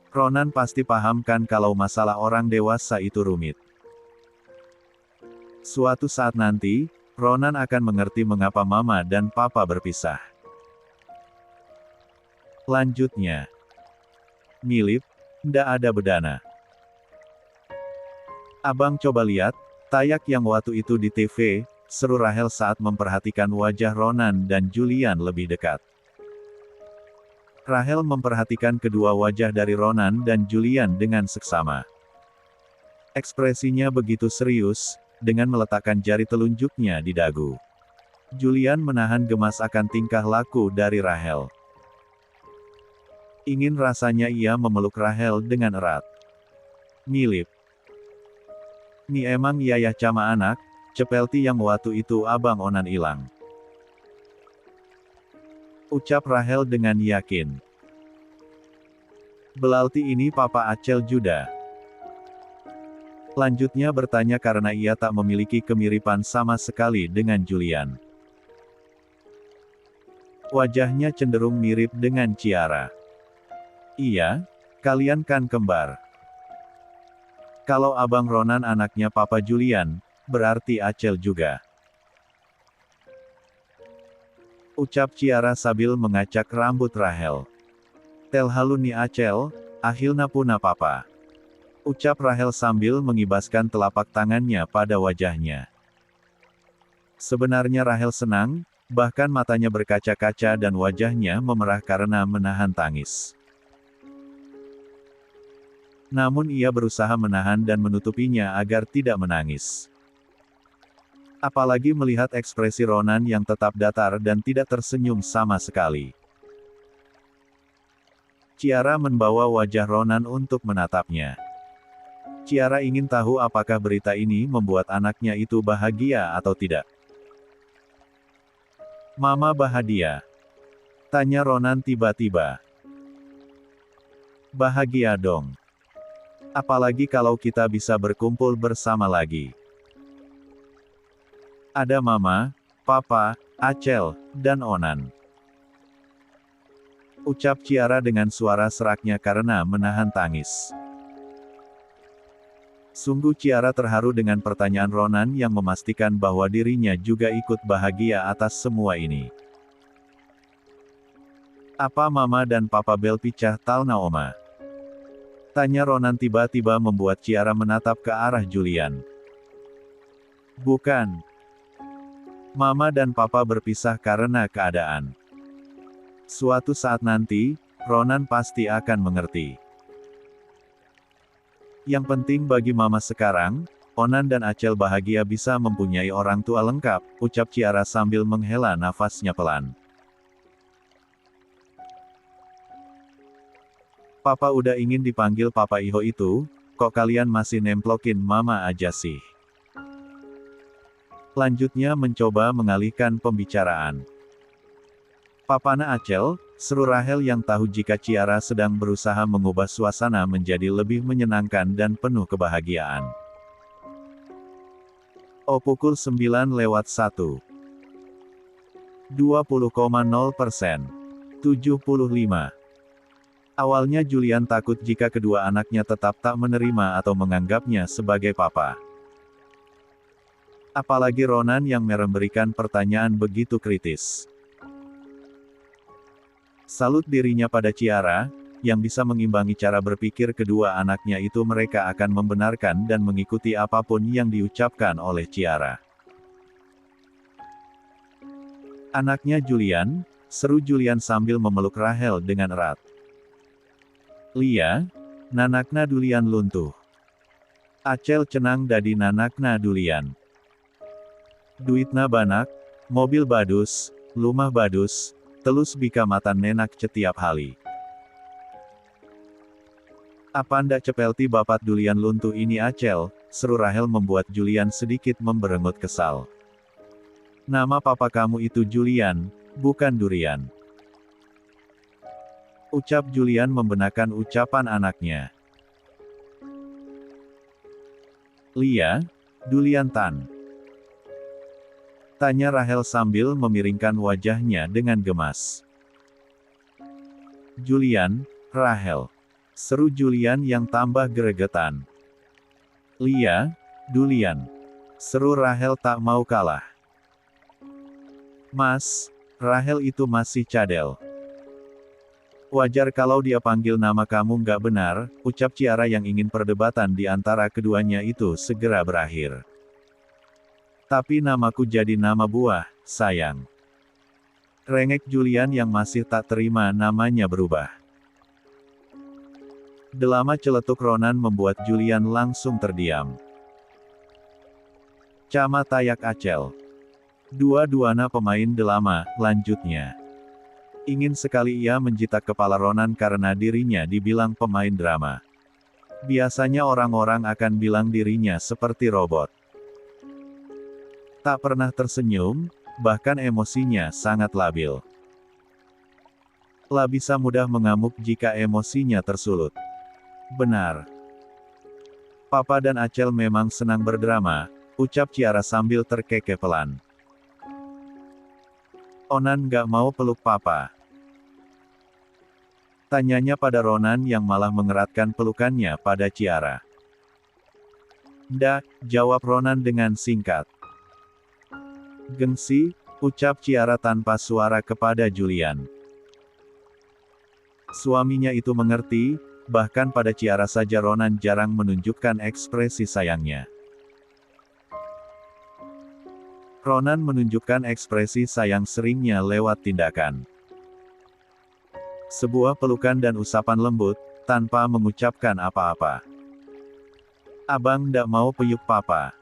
Ronan pasti paham kan kalau masalah orang dewasa itu rumit. Suatu saat nanti, Ronan akan mengerti mengapa mama dan papa berpisah. Lanjutnya. Milip, ndak ada bedana. Abang coba lihat, tayak yang waktu itu di TV, seru Rahel saat memperhatikan wajah Ronan dan Julian lebih dekat. Rahel memperhatikan kedua wajah dari Ronan dan Julian dengan seksama. Ekspresinya begitu serius, dengan meletakkan jari telunjuknya di dagu. Julian menahan gemas akan tingkah laku dari Rahel. Ingin rasanya ia memeluk Rahel dengan erat. Milip. Ni emang yayah cama anak, cepelti yang waktu itu abang Onan ilang. Ucap Rahel dengan yakin. Belalti ini Papa Acel Juda. Lanjutnya bertanya karena ia tak memiliki kemiripan sama sekali dengan Julian. Wajahnya cenderung mirip dengan Ciara. Iya, kalian kan kembar. Kalau abang Ronan anaknya Papa Julian, berarti Acel juga. Ucap Ciara sambil mengacak rambut Rahel. Tel halu ni Acel, ahilna puna papa. Ucap Rahel sambil mengibaskan telapak tangannya pada wajahnya. Sebenarnya Rahel senang, bahkan matanya berkaca-kaca dan wajahnya memerah karena menahan tangis. Namun ia berusaha menahan dan menutupinya agar tidak menangis. Apalagi melihat ekspresi Ronan yang tetap datar dan tidak tersenyum sama sekali. Ciara membawa wajah Ronan untuk menatapnya. Ciara ingin tahu apakah berita ini membuat anaknya itu bahagia atau tidak. Mama bahagia? Tanya Ronan tiba-tiba. Bahagia dong. Apalagi kalau kita bisa berkumpul bersama lagi. Ada Mama, Papa, Acel, dan Onan. Ucap Ciara dengan suara seraknya karena menahan tangis. Sungguh Ciara terharu dengan pertanyaan Ronan yang memastikan bahwa dirinya juga ikut bahagia atas semua ini. Apa Mama dan Papa Bel picah talna Oma? Tanya Ronan tiba-tiba membuat Ciara menatap ke arah Julian. Bukan. Mama dan Papa berpisah karena keadaan. Suatu saat nanti, Ronan pasti akan mengerti. Yang penting bagi Mama sekarang, Onan dan Acel bahagia bisa mempunyai orang tua lengkap, ucap Ciara sambil menghela nafasnya pelan. Papa udah ingin dipanggil Papa Iho itu, kok kalian masih nemplokin Mama aja sih? Lanjutnya mencoba mengalihkan pembicaraan. Papana Acel, seru Rahel yang tahu jika Ciara sedang berusaha mengubah suasana menjadi lebih menyenangkan dan penuh kebahagiaan. Pukul 9:01. 20,0%. 75. Awalnya Julian takut jika kedua anaknya tetap tak menerima atau menganggapnya sebagai papa. Apalagi Ronan yang memberikan pertanyaan begitu kritis. Salut dirinya pada Ciara, yang bisa mengimbangi cara berpikir kedua anaknya itu mereka akan membenarkan dan mengikuti apapun yang diucapkan oleh Ciara. Anaknya Julian, seru Julian sambil memeluk Rahel dengan erat. Lia, nanakna Julian luntuh. Acel cenang dadi nanakna dulian. Duitna banak, mobil badus, lumah badus, telus bika matan nenak cetiap hali. Apa ndak cepelti bapat dulian luntu ini Acel, seru Rahel membuat Julian sedikit memberengut kesal. Nama papa kamu itu Julian, bukan durian. Ucap Julian membenarkan ucapan anaknya. Lia, Dulian Tan. Tanya Rahel sambil memiringkan wajahnya dengan gemas. Julian, Rahel. Seru Julian yang tambah geregetan. Lia, Dulian. Seru Rahel tak mau kalah. Mas, Rahel itu masih cadel. Wajar kalau dia panggil nama kamu nggak benar, ucap Ciara yang ingin perdebatan di antara keduanya itu segera berakhir. Tapi namaku jadi nama buah, sayang. Rengek Julian yang masih tak terima namanya berubah. Delama celetuk Ronan membuat Julian langsung terdiam. Cama tayak Acel. Dua-duana pemain delama, lanjutnya. Ingin sekali ia menjitak kepala Ronan karena dirinya dibilang pemain drama. Biasanya orang-orang akan bilang dirinya seperti robot. Tak pernah tersenyum, bahkan emosinya sangat labil. Bisa mudah mengamuk jika emosinya tersulut. Benar. Papa dan Acel memang senang berdrama, ucap Ciara sambil terkekepelan. Onan gak mau peluk papa. Tanyanya pada Ronan yang malah mengeratkan pelukannya pada Ciara. Ndak, jawab Ronan dengan singkat. Gengsi, ucap Ciara tanpa suara kepada Julian. Suaminya itu mengerti, bahkan pada Ciara saja Ronan jarang menunjukkan ekspresi sayangnya. Ronan menunjukkan ekspresi sayang seringnya lewat tindakan. Sebuah pelukan dan usapan lembut, tanpa mengucapkan apa-apa. Abang ndak mau peyuk papa.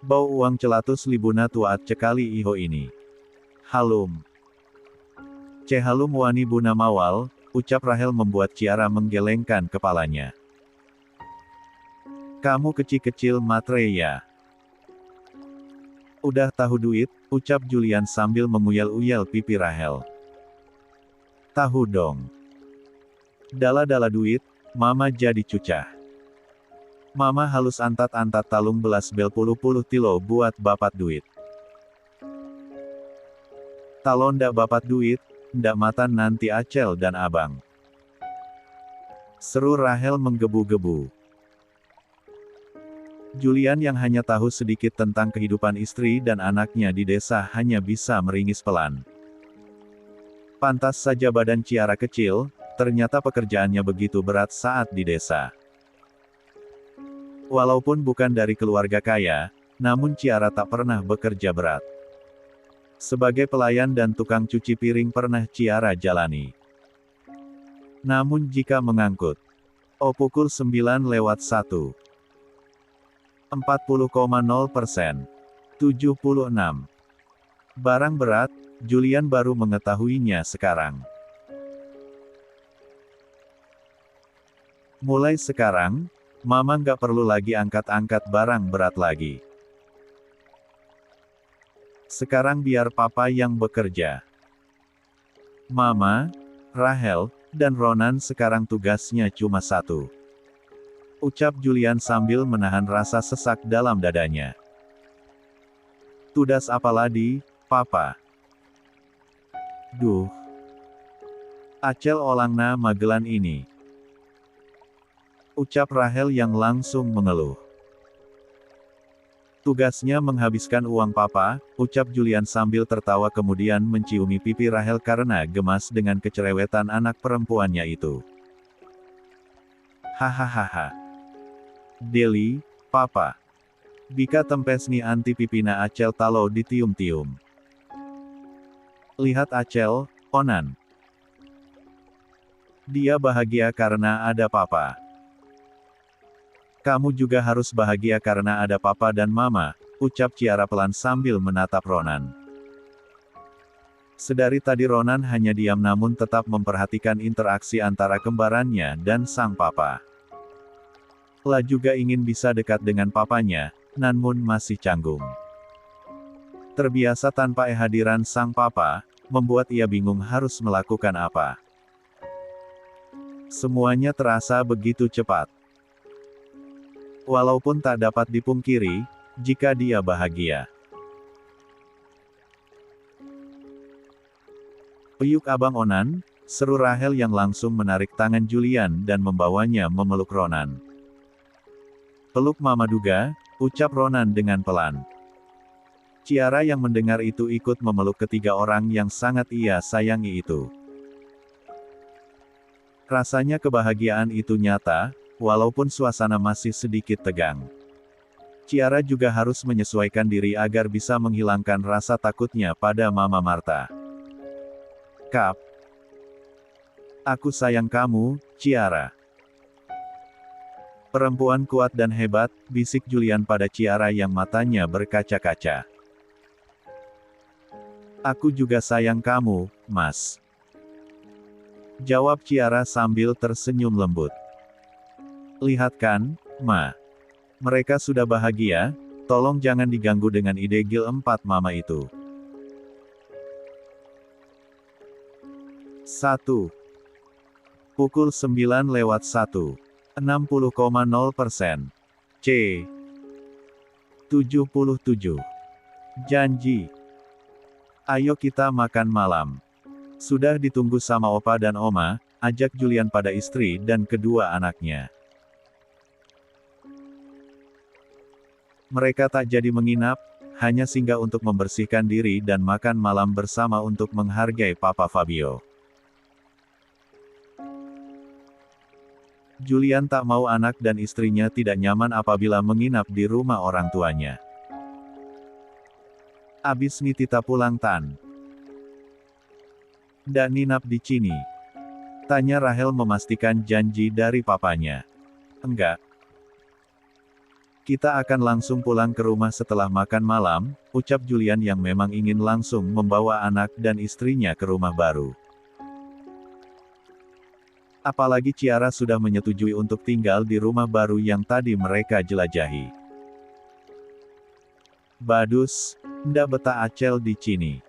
Bau uang celatus libuna tuat cekali iho ini. Halum. Cehalum wani buna mawal, ucap Rahel membuat Ciara menggelengkan kepalanya. Kamu kecil-kecil matre ya. Udah tahu duit, ucap Julian sambil menguyel-uyel pipi Rahel. Tahu dong. Dala-dala duit, mama jadi cucah. Mama halus antat-antat talung belas bel puluh tilo buat bapat duit. Talon ndak bapat duit, ndak matan nanti Acel dan abang. Seru Rahel menggebu-gebu. Julian yang hanya tahu sedikit tentang kehidupan istri dan anaknya di desa hanya bisa meringis pelan. Pantas saja badan Ciara kecil, ternyata pekerjaannya begitu berat saat di desa. Walaupun bukan dari keluarga kaya, namun Ciara tak pernah bekerja berat. Sebagai pelayan dan tukang cuci piring pernah Ciara jalani. Namun jika mengangkut, pukul 9 lewat 1. 40,0%. 76. Barang berat, Julian baru mengetahuinya sekarang. Mulai sekarang, Mama nggak perlu lagi angkat-angkat barang berat lagi. Sekarang biar papa yang bekerja. Mama, Rahel, dan Ronan sekarang tugasnya cuma satu. Ucap Julian sambil menahan rasa sesak dalam dadanya. Tudas apa lagi, papa? Duh. Acel olangna magelan ini. Ucap Rahel yang langsung mengeluh. Tugasnya menghabiskan uang papa, ucap Julian sambil tertawa kemudian menciumi pipi Rahel karena gemas dengan kecerewetan anak perempuannya itu. Hahaha. Deli, papa. Bika tempesni anti pipina Acel talo ditium-tium. Lihat Acel, Onan. Dia bahagia karena ada papa. Kamu juga harus bahagia karena ada papa dan mama, ucap Ciara pelan sambil menatap Ronan. Sedari tadi Ronan hanya diam namun tetap memperhatikan interaksi antara kembarannya dan sang papa. La juga ingin bisa dekat dengan papanya, namun masih canggung. Terbiasa tanpa kehadiran sang papa, membuat ia bingung harus melakukan apa. Semuanya terasa begitu cepat. Walaupun tak dapat dipungkiri, jika dia bahagia. "Uyuk Abang Onan," seru Rahel yang langsung menarik tangan Julian dan membawanya memeluk Ronan. "Peluk Mama Duga," ucap Ronan dengan pelan. Ciara yang mendengar itu ikut memeluk ketiga orang yang sangat ia sayangi itu. Rasanya kebahagiaan itu nyata, walaupun suasana masih sedikit tegang. Ciara juga harus menyesuaikan diri agar bisa menghilangkan rasa takutnya pada Mama Marta. "Kap, aku sayang kamu, Ciara." "Perempuan kuat dan hebat," bisik Julian pada Ciara yang matanya berkaca-kaca. "Aku juga sayang kamu, Mas," jawab Ciara sambil tersenyum lembut. "Lihat kan, Ma. Mereka sudah bahagia, tolong jangan diganggu dengan ide gil 4 mama itu." 1. Pukul 9:01. 60,0%. C. 77. Janji. "Ayo kita makan malam. Sudah ditunggu sama Opa dan Oma," ajak Julian pada istri dan kedua anaknya. Mereka tak jadi menginap, hanya singgah untuk membersihkan diri dan makan malam bersama untuk menghargai Papa Fabio. Julian tak mau anak dan istrinya tidak nyaman apabila menginap di rumah orang tuanya. "Abis Nitita pulang Tan? Ndak ninap di sini?" tanya Rahel memastikan janji dari papanya. "Enggak. Kita akan langsung pulang ke rumah setelah makan malam," ucap Julian yang memang ingin langsung membawa anak dan istrinya ke rumah baru. Apalagi Ciara sudah menyetujui untuk tinggal di rumah baru yang tadi mereka jelajahi. "Badus, ndak betah acel di sini.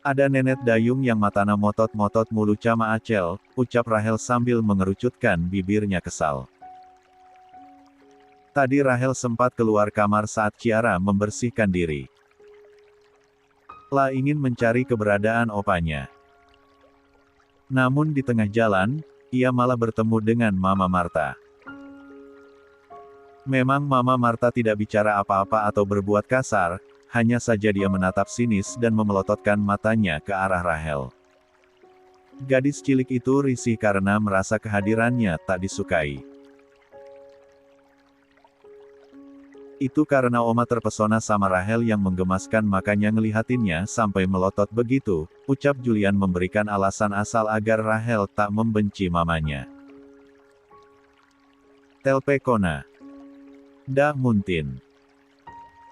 Ada nenek dayung yang matana motot-motot mulu cama acel," ucap Rahel sambil mengerucutkan bibirnya kesal. Tadi Rahel sempat keluar kamar saat Ciara membersihkan diri. La ingin mencari keberadaan opanya. Namun di tengah jalan, ia malah bertemu dengan Mama Marta. Memang Mama Marta tidak bicara apa-apa atau berbuat kasar, hanya saja dia menatap sinis dan memelototkan matanya ke arah Rahel. Gadis cilik itu risih karena merasa kehadirannya tak disukai. Itu karena Oma terpesona sama Rahel yang menggemaskan makanya ngelihatinnya sampai melotot begitu, ucap Julian memberikan alasan asal agar Rahel tak membenci mamanya. "Telpekona. Dah muntin.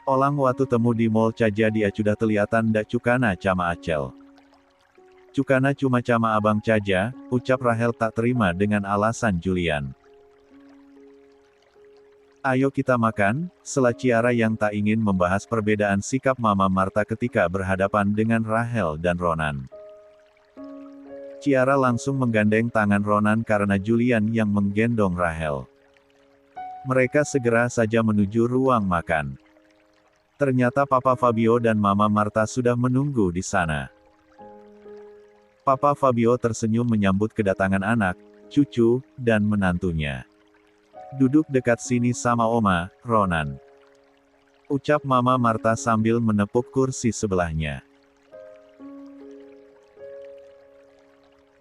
Olang waktu temu di mall caja dia sudah kelihatan dak cukana cama acel. Cukana cuma cama abang caja," ucap Rahel tak terima dengan alasan Julian. "Ayo kita makan," sela Ciara yang tak ingin membahas perbedaan sikap Mama Marta ketika berhadapan dengan Rahel dan Ronan. Ciara langsung menggandeng tangan Ronan karena Julian yang menggendong Rahel. Mereka segera saja menuju ruang makan. Ternyata Papa Fabio dan Mama Marta sudah menunggu di sana. Papa Fabio tersenyum menyambut kedatangan anak, cucu, dan menantunya. "Duduk dekat sini sama Oma, Ronan," ucap Mama Marta sambil menepuk kursi sebelahnya.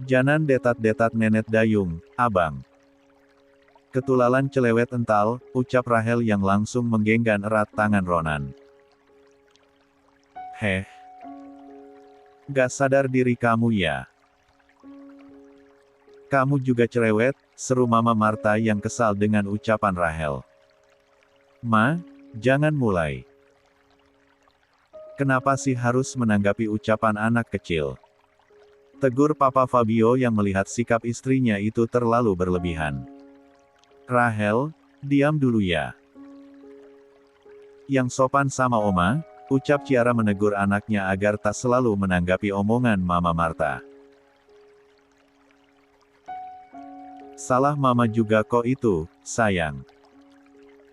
"Janan detat-detat nenek dayung, abang. Ketulalan celewet ental," ucap Rahel yang langsung menggenggan erat tangan Ronan. "Heh. Gak sadar diri kamu ya? Kamu juga cerewet," seru Mama Marta yang kesal dengan ucapan Rahel. "Ma, jangan mulai. Kenapa sih harus menanggapi ucapan anak kecil?" tegur Papa Fabio yang melihat sikap istrinya itu terlalu berlebihan. "Rahel, diam dulu ya. Yang sopan sama Oma," ucap Ciara menegur anaknya agar tak selalu menanggapi omongan Mama Marta. "Salah Mama juga kok itu, sayang.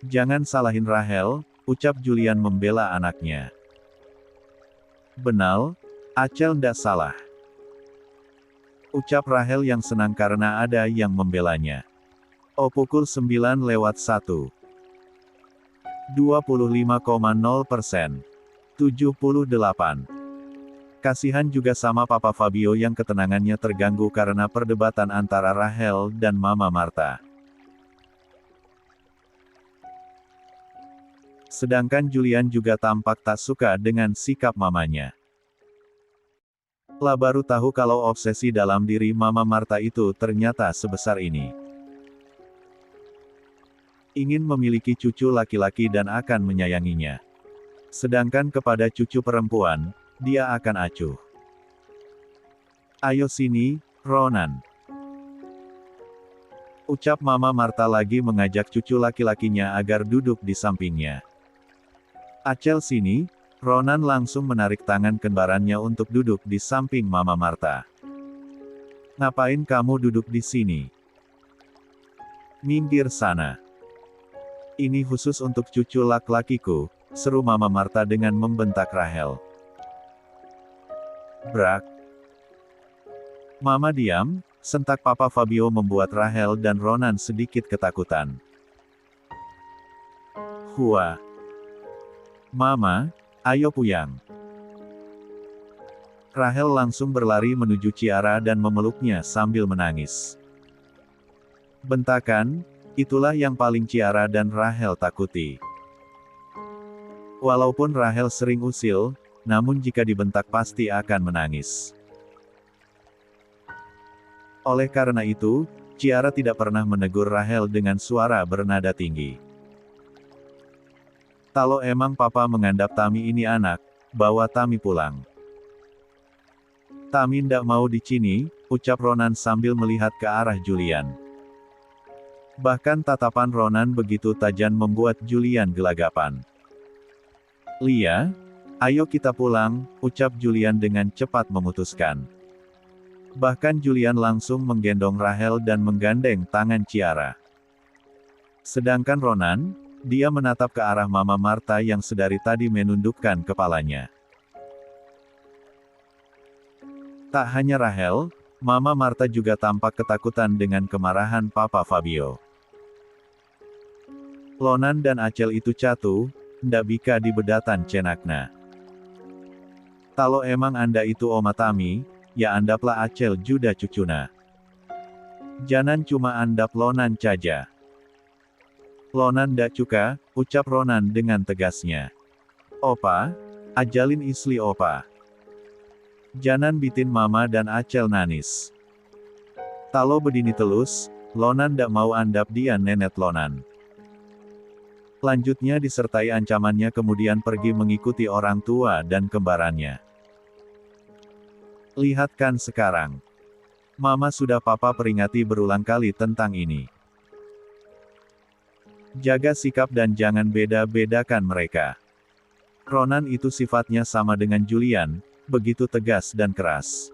Jangan salahin Rahel," ucap Julian membela anaknya. "Benal, Acel ndak salah," ucap Rahel yang senang karena ada yang membelanya. Pukul 9:01. 25,0%. 78. Kasihan juga sama Papa Fabio yang ketenangannya terganggu karena perdebatan antara Rahel dan Mama Marta. Sedangkan Julian juga tampak tak suka dengan sikap mamanya. Lah baru tahu kalau obsesi dalam diri Mama Marta itu ternyata sebesar ini. Ingin memiliki cucu laki-laki dan akan menyayanginya. Sedangkan kepada cucu perempuan, dia akan acuh. "Ayo sini, Ronan," ucap Mama Marta lagi mengajak cucu laki-lakinya agar duduk di sampingnya. "Acel sini," Ronan langsung menarik tangan kembarannya untuk duduk di samping Mama Marta. "Ngapain kamu duduk di sini? Minggir sana. Ini khusus untuk cucu laki-lakiku," seru Mama Marta dengan membentak Rahel. "Brak. Mama diam," sentak Papa Fabio membuat Rahel dan Ronan sedikit ketakutan. "Hua. Mama, ayo puyang." Rahel langsung berlari menuju Ciara dan memeluknya sambil menangis. Bentakan, itulah yang paling Ciara dan Rahel takuti. Walaupun Rahel sering usil, namun jika dibentak pasti akan menangis. Oleh karena itu, Ciara tidak pernah menegur Rahel dengan suara bernada tinggi. "Kalau emang Papa mengandap Tami ini anak, bawa Tami pulang." "Tami ndak mau di sini," ucap Ronan sambil melihat ke arah Julian. Bahkan tatapan Ronan begitu tajam membuat Julian gelagapan. "Lia, ayo kita pulang," ucap Julian dengan cepat memutuskan. Bahkan Julian langsung menggendong Rahel dan menggandeng tangan Ciara. Sedangkan Ronan, dia menatap ke arah Mama Marta yang sedari tadi menundukkan kepalanya. Tak hanya Rahel, Mama Marta juga tampak ketakutan dengan kemarahan Papa Fabio. "Lonan dan Acel itu catu, ndak bika di bedatan cenakna. Kalau emang Anda itu Oma Tami, ya andaplah Acel juda cucuna. Jangan cuma andap Lonan caja." "Lonan ndak cuka," ucap Ronan dengan tegasnya. "Opa, ajalin isli Opa. Jangan bitin Mama dan Acel nanis. Talo bedini telus, Lonan ndak mau andap dia nenet Lonan." Lanjutnya disertai ancamannya kemudian pergi mengikuti orang tua dan kembarannya. "Lihat kan sekarang. Mama sudah Papa peringati berulang kali tentang ini. Jaga sikap dan jangan beda-bedakan mereka." Ronan itu sifatnya sama dengan Julian, begitu tegas dan keras.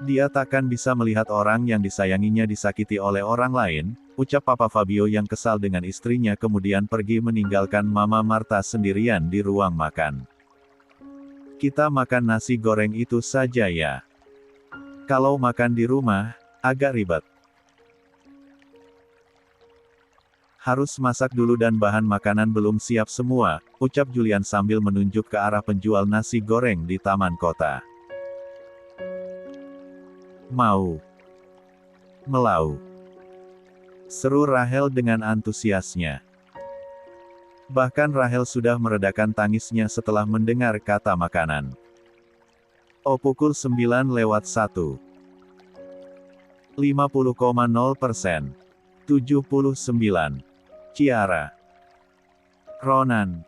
Dia takkan bisa melihat orang yang disayanginya disakiti oleh orang lain, ucap Papa Fabio yang kesal dengan istrinya kemudian pergi meninggalkan Mama Marta sendirian di ruang makan. "Kita makan nasi goreng itu saja ya. Kalau makan di rumah, agak ribet. Harus masak dulu dan bahan makanan belum siap semua," ucap Julian sambil menunjuk ke arah penjual nasi goreng di taman kota. "Mau melau," seru Rahel dengan antusiasnya. Bahkan Rahel sudah meredakan tangisnya setelah mendengar kata makanan. Pukul 9:01. 50,0%. 79. Ciara. Ronan.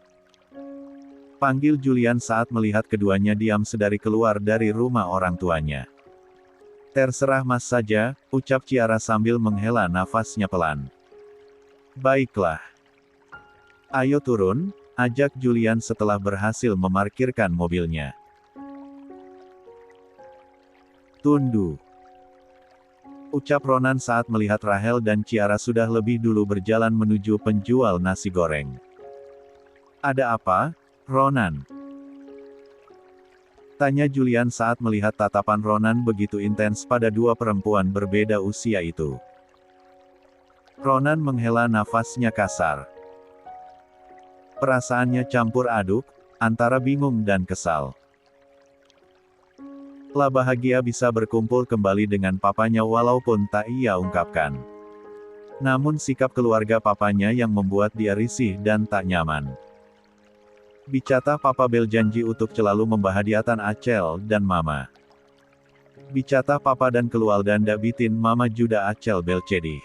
Panggil Julian saat melihat keduanya diam sedari keluar dari rumah orang tuanya. Terserah Mas saja, ucap Ciara sambil menghela nafasnya pelan. Baiklah. Ayo turun, ajak Julian setelah berhasil memarkirkan mobilnya. Tundu. Ucap Ronan saat melihat Rahel dan Ciara sudah lebih dulu berjalan menuju penjual nasi goreng. Ada apa, Ronan? Tanya Julian saat melihat tatapan Ronan begitu intens pada dua perempuan berbeda usia itu. Ronan menghela nafasnya kasar. Perasaannya campur aduk, antara bingung dan kesal. Lah bahagia bisa berkumpul kembali dengan papanya walaupun tak ia ungkapkan. Namun sikap keluarga papanya yang membuat dia risih dan tak nyaman. Bicata Papa berjanji untuk selalu membahagiakan Acel dan Mama. Bicata Papa dan keluarga ndak bitin Mama juga Acel belcedih.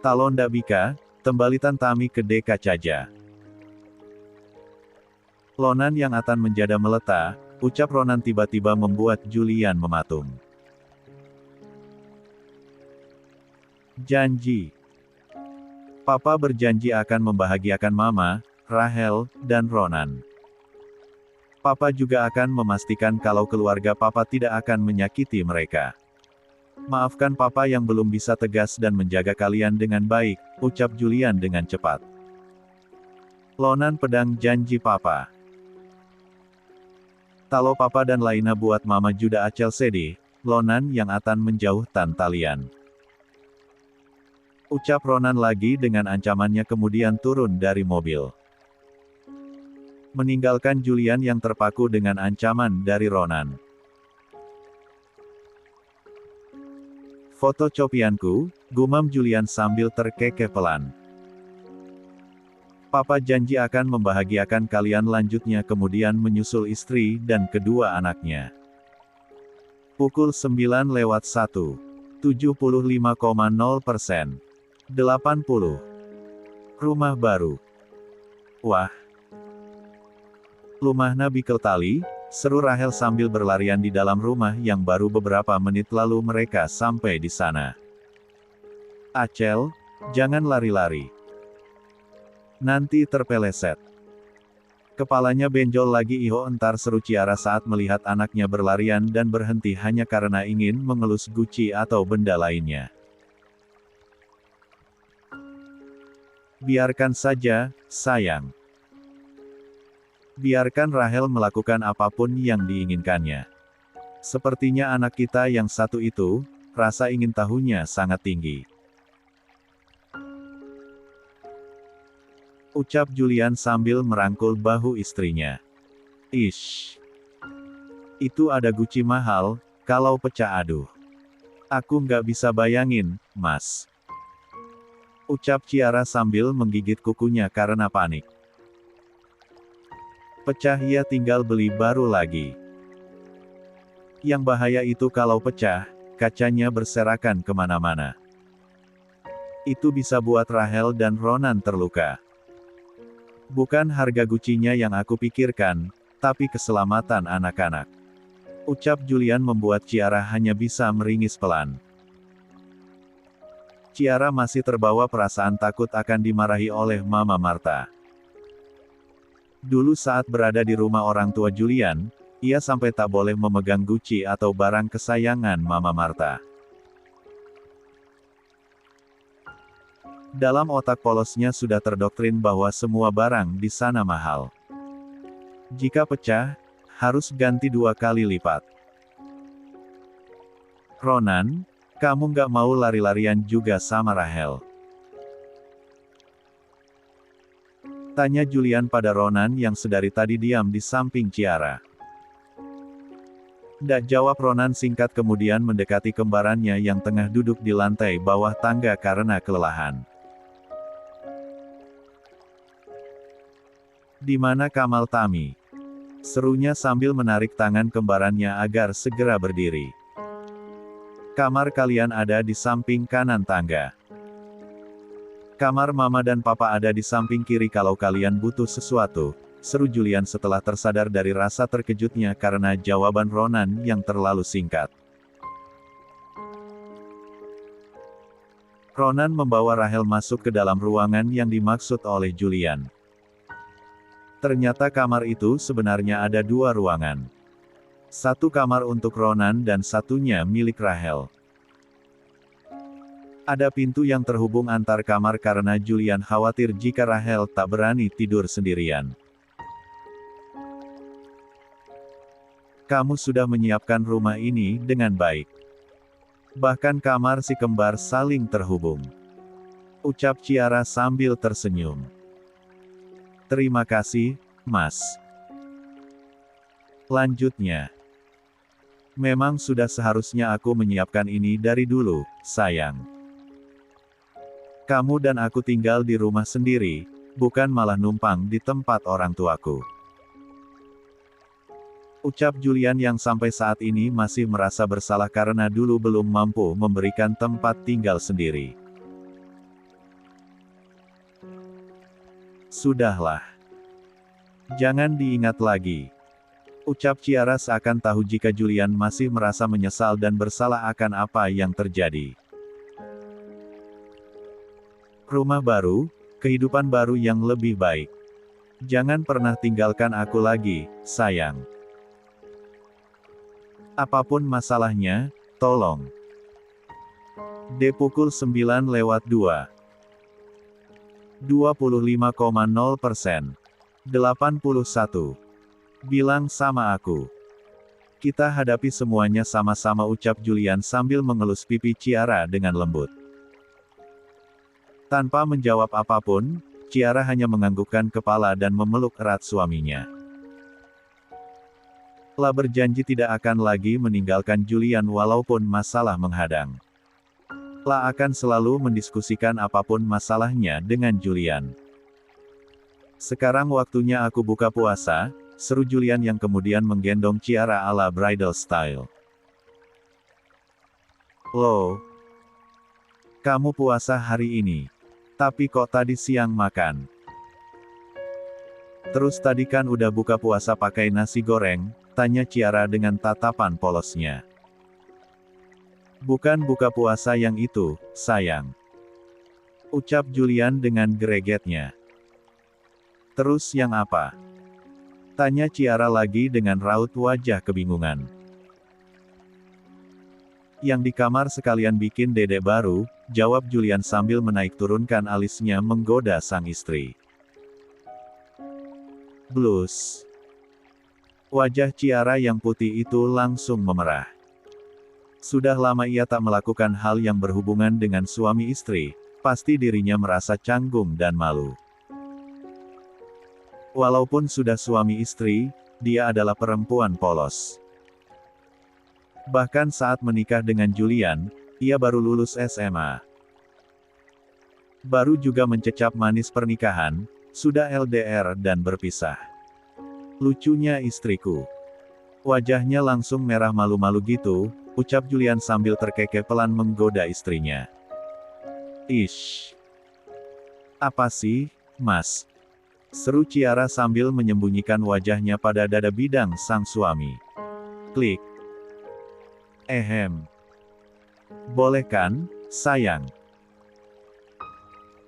Talon ndak bika, tembalitan tami ke deka caja. Lonan yang akan menjadi meleta, ucap Ronan tiba-tiba membuat Julian mematung. Janji. Papa berjanji akan membahagiakan Mama, Rahel, dan Ronan. Papa juga akan memastikan kalau keluarga Papa tidak akan menyakiti mereka. Maafkan Papa yang belum bisa tegas dan menjaga kalian dengan baik, ucap Julian dengan cepat. Lonan pedang janji Papa. Kalau Papa dan Laina buat Mama juga Acel sedih, Lonan yang akan menjauh tan talian. Ucap Ronan lagi dengan ancamannya kemudian turun dari mobil. Meninggalkan Julian yang terpaku dengan ancaman dari Ronan. Foto copianku, gumam Julian sambil terkekeh pelan. Papa janji akan membahagiakan kalian lanjutnya kemudian menyusul istri dan kedua anaknya. Pukul 9:01. 75,0%. 80. Rumah baru. Wah. Lumah Nabi Keltali, seru Rahel sambil berlarian di dalam rumah yang baru beberapa menit lalu mereka sampai di sana. Acel, jangan lari-lari. Nanti terpeleset. Kepalanya benjol lagi iho entar seru Ciara saat melihat anaknya berlarian dan berhenti hanya karena ingin mengelus guci atau benda lainnya. Biarkan saja, sayang. Biarkan Rahel melakukan apapun yang diinginkannya. Sepertinya anak kita yang satu itu, rasa ingin tahunya sangat tinggi. Ucap Julian sambil merangkul bahu istrinya. Ish. Itu ada guci mahal, kalau pecah aduh. Aku nggak bisa bayangin, Mas. Ucap Ciara sambil menggigit kukunya karena panik. Pecah ya tinggal beli baru lagi. Yang bahaya itu kalau pecah, kacanya berserakan kemana-mana. Itu bisa buat Rahel dan Ronan terluka. Bukan harga gucinya yang aku pikirkan, tapi keselamatan anak-anak. Ucap Julian membuat Ciara hanya bisa meringis pelan. Ciara masih terbawa perasaan takut akan dimarahi oleh Mama Marta. Dulu saat berada di rumah orang tua Julian, ia sampai tak boleh memegang guci atau barang kesayangan Mama Marta. Dalam otak polosnya sudah terdoktrin bahwa semua barang di sana mahal. Jika pecah, harus ganti 2 kali lipat. Ronan, kamu nggak mau lari-larian juga sama Rahel? Tanya Julian pada Ronan yang sedari tadi diam di samping Ciara. Ndak jawab Ronan singkat kemudian mendekati kembarannya yang tengah duduk di lantai bawah tangga karena kelelahan. Di mana Kamal Tami? Serunya sambil menarik tangan kembarannya agar segera berdiri. Kamar kalian ada di samping kanan tangga. Kamar Mama dan Papa ada di samping kiri kalau kalian butuh sesuatu, seru Julian setelah tersadar dari rasa terkejutnya karena jawaban Ronan yang terlalu singkat. Ronan membawa Rahel masuk ke dalam ruangan yang dimaksud oleh Julian. Ternyata kamar itu sebenarnya ada dua ruangan. Satu kamar untuk Ronan dan satunya milik Rahel. Ada pintu yang terhubung antar kamar karena Julian khawatir jika Rahel tak berani tidur sendirian. Kamu sudah menyiapkan rumah ini dengan baik. Bahkan kamar si kembar saling terhubung. Ucap Ciara sambil tersenyum. Terima kasih, Mas. Lanjutnya. Memang sudah seharusnya aku menyiapkan ini dari dulu, sayang. Kamu dan aku tinggal di rumah sendiri, bukan malah numpang di tempat orang tuaku. Ucap Julian yang sampai saat ini masih merasa bersalah karena dulu belum mampu memberikan tempat tinggal sendiri. Sudahlah. Jangan diingat lagi. Ucap Ciara seakan tahu jika Julian masih merasa menyesal dan bersalah akan apa yang terjadi. Rumah baru, kehidupan baru yang lebih baik. Jangan pernah tinggalkan aku lagi, sayang. Apapun masalahnya, tolong. Pukul 9:02. 25,0%. 81. Bilang sama aku. Kita hadapi semuanya sama-sama, ucap Julian sambil mengelus pipi Ciara dengan lembut. Tanpa menjawab apapun, Ciara hanya menganggukkan kepala dan memeluk erat suaminya. La berjanji tidak akan lagi meninggalkan Julian walaupun masalah menghadang. La akan selalu mendiskusikan apapun masalahnya dengan Julian. Sekarang waktunya aku buka puasa, seru Julian yang kemudian menggendong Ciara ala bridal style. Loh, kamu puasa hari ini? Tapi kok tadi siang makan? Terus tadi kan udah buka puasa pakai nasi goreng, tanya Ciara dengan tatapan polosnya. Bukan buka puasa yang itu, sayang. Ucap Julian dengan gregetnya. Terus yang apa? Tanya Ciara lagi dengan raut wajah kebingungan. Yang di kamar sekalian bikin dedek baru, jawab Julian sambil menaik turunkan alisnya menggoda sang istri. Blus. Wajah Ciara yang putih itu langsung memerah. Sudah lama ia tak melakukan hal yang berhubungan dengan suami istri, pasti dirinya merasa canggung dan malu. Walaupun sudah suami istri, dia adalah perempuan polos. Bahkan saat menikah dengan Julian, ia baru lulus SMA. Baru juga mencecap manis pernikahan, sudah LDR dan berpisah. Lucunya istriku. Wajahnya langsung merah malu-malu gitu, ucap Julian sambil terkekeh pelan menggoda istrinya. Ish. Apa sih, Mas? Seru Ciara sambil menyembunyikan wajahnya pada dada bidang sang suami. Klik. Ehem. Boleh kan, sayang?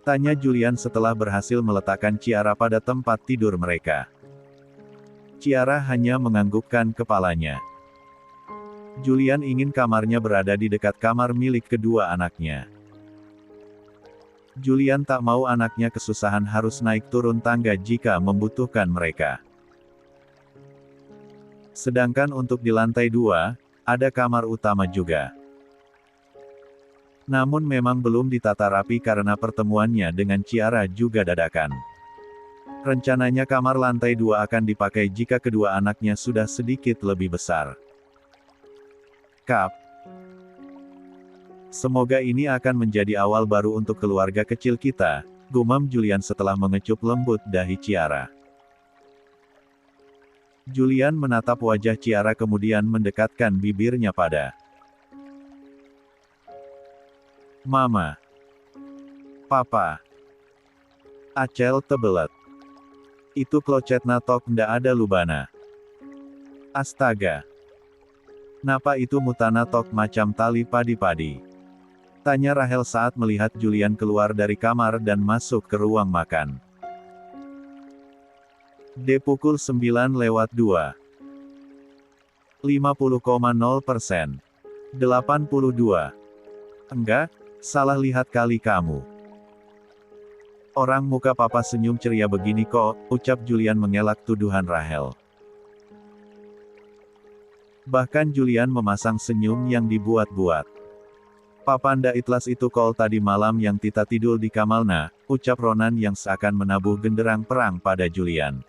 Tanya Julian setelah berhasil meletakkan Ciara pada tempat tidur mereka. Ciara hanya menganggukkan kepalanya. Julian ingin kamarnya berada di dekat kamar milik kedua anaknya. Julian tak mau anaknya kesusahan harus naik turun tangga jika membutuhkan mereka. Sedangkan untuk di lantai 2, ada kamar utama juga. Namun memang belum ditata rapi karena pertemuannya dengan Ciara juga dadakan. Rencananya kamar lantai 2 akan dipakai jika kedua anaknya sudah sedikit lebih besar. Kap. Semoga ini akan menjadi awal baru untuk keluarga kecil kita, gumam Julian setelah mengecup lembut dahi Ciara. Julian menatap wajah Ciara kemudian mendekatkan bibirnya pada Mama. Papa. Acel tebelet. Itu klocetna tok ndak ada lubana. Astaga. Napa itu mutana tok macam tali padi-padi? Tanya Rahel saat melihat Julian keluar dari kamar dan masuk ke ruang makan. Pukul 9:02. 50,0%. 82. Enggak, salah lihat kali kamu. Orang muka papa senyum ceria begini kok, ucap Julian mengelak tuduhan Rahel. Bahkan Julian memasang senyum yang dibuat-buat. Papanda itlas itu kol tadi malam yang Tita tidur di kamalna, ucap Ronan yang seakan menabuh genderang perang pada Julian.